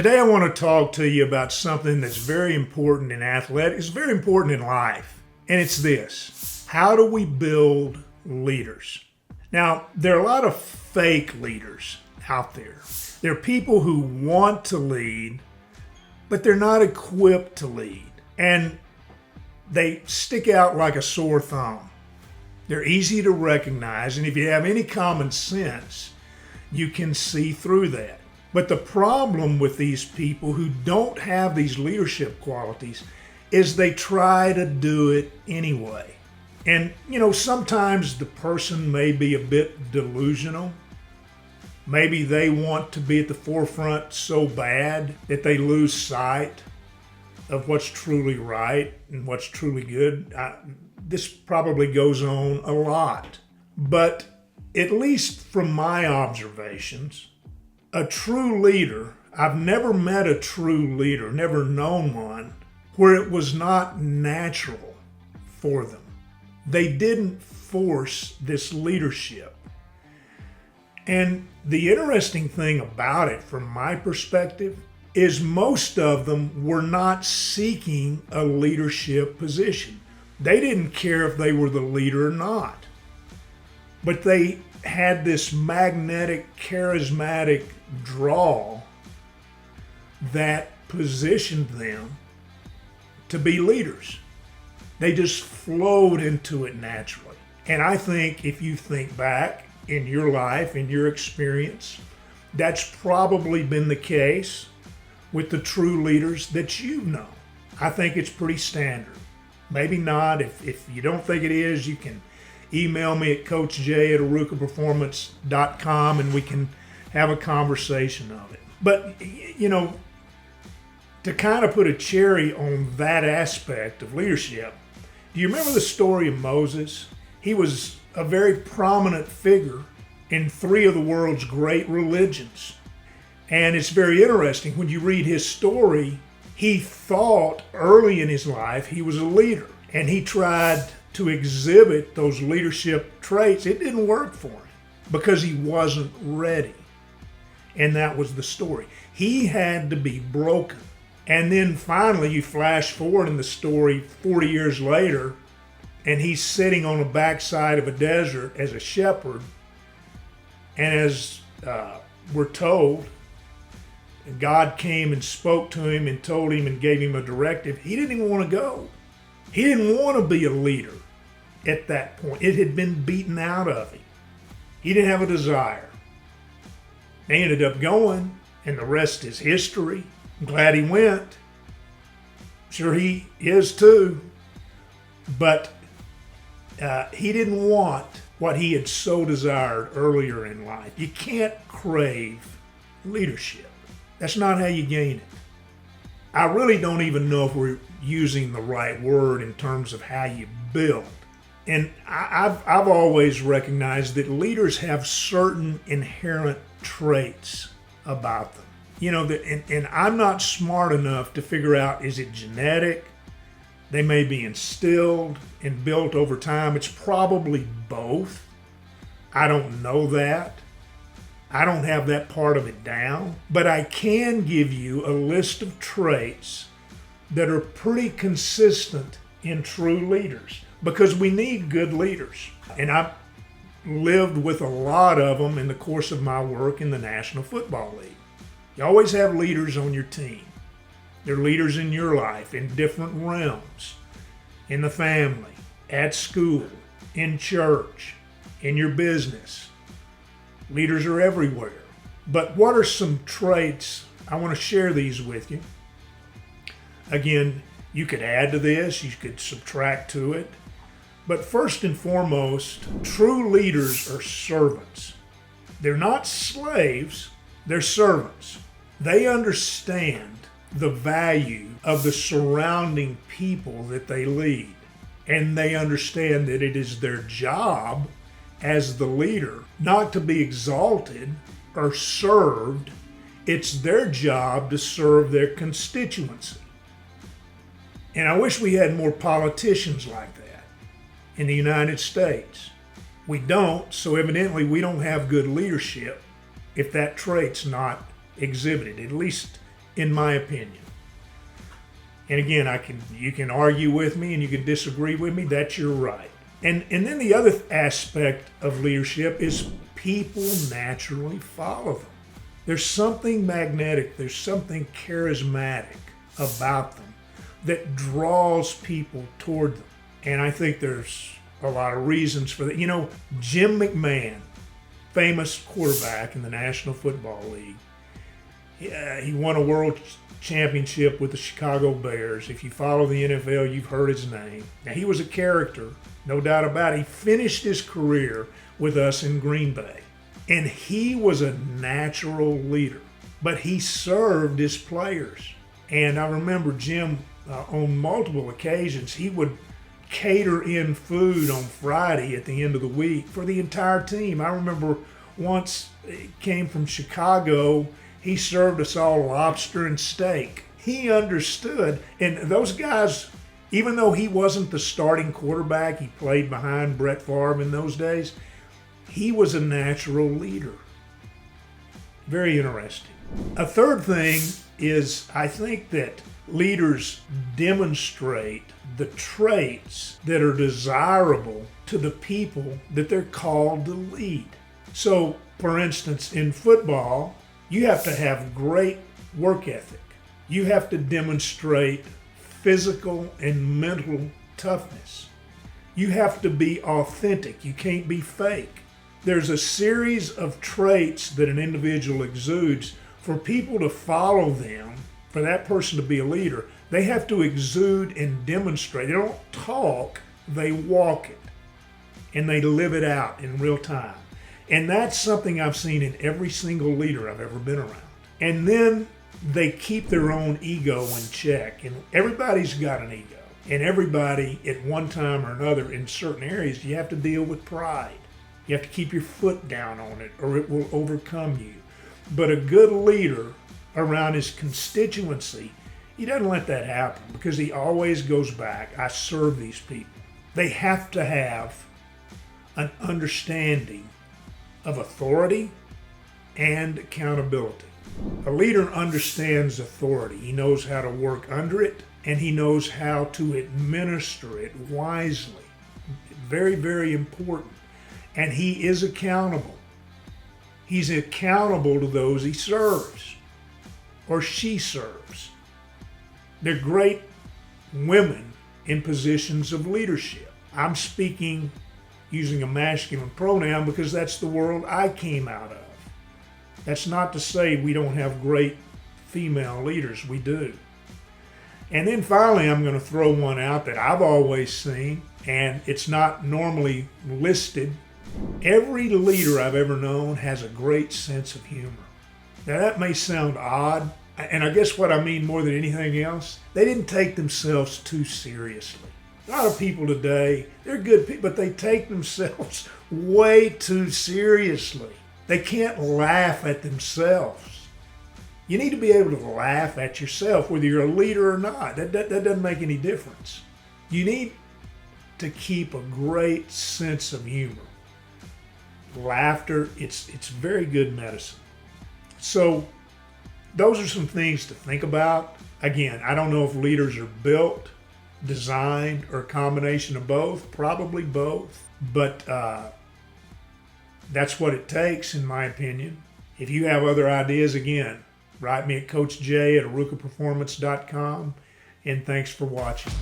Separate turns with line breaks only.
Today I want to talk to you about something that's very important in athletics, it's very important in life, and it's this. How do we build leaders? Now, there are a lot of fake leaders out there. There are people who want to lead, but they're not equipped to lead, and they stick out like a sore thumb. They're easy to recognize, and if you have any common sense, you can see through that. But the problem with these people who don't have these leadership qualities is they try to do it anyway. And, sometimes the person may be a bit delusional. Maybe they want to be at the forefront so bad that they lose sight of what's truly right and what's truly good. This probably goes on a lot. But at least from my observations, a true leader, I've never met a true leader, never known one, where it was not natural for them. They didn't force this leadership. And the interesting thing about it, from my perspective, is most of them were not seeking a leadership position. They didn't care if they were the leader or not. But they had this magnetic, charismatic draw that positioned them to be leaders. They just flowed into it naturally. And I think if you think back in your life, in your experience, that's probably been the case with the true leaders that you know. I think it's pretty standard. Maybe not. If you don't think it is, you can email me at coachj@arukaperformance.com and we can have a conversation of it. But, to kind of put a cherry on that aspect of leadership, do you remember the story of Moses? He was a very prominent figure in three of the world's great religions. And it's very interesting. When you read his story, he thought early in his life he was a leader. And he tried to exhibit those leadership traits. It didn't work for him because he wasn't ready. And that was the story. He had to be broken. And then finally you flash forward in the story 40 years later, and he's sitting on the backside of a desert as a shepherd. And as we're told, God came and spoke to him and told him and gave him a directive. He didn't even want to go. He didn't want to be a leader at that point. It had been beaten out of him. He didn't have a desire. He ended up going, and the rest is history. I'm glad he went. Sure he is too. But he didn't want what he had so desired earlier in life. You can't crave leadership. That's not how you gain it. I really don't even know if we're using the right word in terms of how you build. And I've always recognized that leaders have certain inherent traits about them. And I'm not smart enough to figure out, is it genetic? They may be instilled and built over time. It's probably both. I don't know that. I don't have that part of it down. But I can give you a list of traits that are pretty consistent in true leaders, because we need good leaders. And I've lived with a lot of them in the course of my work in the National Football League. You always have leaders on your team. They're leaders in your life in different realms, in the family, at school, in church, in your business. Leaders are everywhere. But what are some traits? I want to share these with you. Again, you could add to this, you could subtract to it. But first and foremost, true leaders are servants. They're not slaves, they're servants. They understand the value of the surrounding people that they lead. And they understand that it is their job as the leader not to be exalted or served. It's their job to serve their constituency. And I wish we had more politicians like that in the United States. We don't, so evidently we don't have good leadership if that trait's not exhibited, at least in my opinion. And again, you can argue with me and you can disagree with me. That's your right. And then the other aspect of leadership is people naturally follow them. There's something magnetic, there's something charismatic about them that draws people toward them. And I think there's a lot of reasons for that. You know, Jim McMahon, famous quarterback in the National Football League, he won a world championship with the Chicago Bears. If you follow the NFL, you've heard his name. Now, he was a character, no doubt about it. He finished his career with us in Green Bay. And he was a natural leader, but he served his players. And I remember Jim, on multiple occasions, he would cater in food on Friday at the end of the week for the entire team. I remember once he came from Chicago, he served us all lobster and steak. He understood, and those guys, even though he wasn't the starting quarterback, he played behind Brett Favre in those days, he was a natural leader. Very interesting. A third thing is I think that leaders demonstrate the traits that are desirable to the people that they're called to lead. So, for instance, in football, you have to have great work ethic. You have to demonstrate physical and mental toughness. You have to be authentic. You can't be fake. There's a series of traits that an individual exudes. For people to follow them, for that person to be a leader, they have to exude and demonstrate. They don't talk, they walk it. And they live it out in real time. And that's something I've seen in every single leader I've ever been around. And then they keep their own ego in check. And everybody's got an ego. And everybody at one time or another in certain areas, you have to deal with pride. You have to keep your foot down on it or it will overcome you. But a good leader around his constituency, he doesn't let that happen because he always goes back. I serve these people. They have to have an understanding of authority and accountability. A leader understands authority. He knows how to work under it and he knows how to administer it wisely. Very, very important. And he is accountable. He's accountable to those he serves or she serves. They're great women in positions of leadership. I'm speaking using a masculine pronoun because that's the world I came out of. That's not to say we don't have great female leaders. We do. And then finally, I'm going to throw one out that I've always seen, and it's not normally listed. Every leader I've ever known has a great sense of humor. Now that may sound odd, and I guess what I mean more than anything else, they didn't take themselves too seriously. A lot of people today, they're good people, but they take themselves way too seriously. They can't laugh at themselves. You need to be able to laugh at yourself, whether you're a leader or not. That doesn't make any difference. You need to keep a great sense of humor. Laughter, it's very good medicine. So those are some things to think about. Again, I don't know if leaders are built, designed, or a combination of both. Probably both. But that's what it takes, in my opinion. If you have other ideas, again, write me at CoachJ@arukaperformance.com. And thanks for watching.